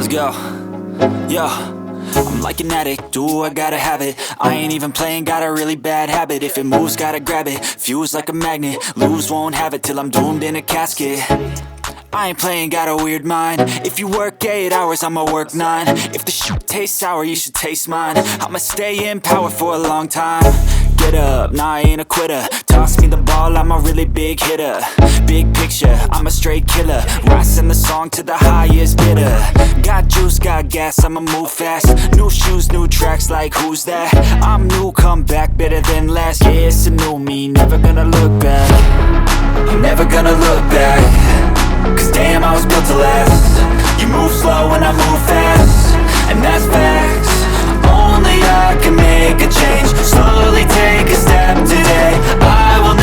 Let's go. Yo, I'm like an addict, do I gotta have it. I ain't even playing, got a really bad habit. If it moves, gotta grab it, fuse like a magnet. Lose, won't have it till I'm doomed in a casket. I ain't playing, got a weird mind. If you work 8 hours, I'ma work 9. If the shit tastes sour, you should taste mine. I'ma stay in power for a long time. Get up, nah, I ain't a quitter. Toss me the ball, I'm a really big hitter. Big picture, I'm a straight killer. Rising the song to the highest bidder. Got juice, got gas, I'ma move fast. New shoes, new tracks, like who's that? I'm new, come back, better than last. Yeah, it's a new me, never gonna look back. I'm never gonna look back. Cause damn, I was built to last. You move slow and I move fast, and that's facts. Only I can make a change. Slowly take a step today. I will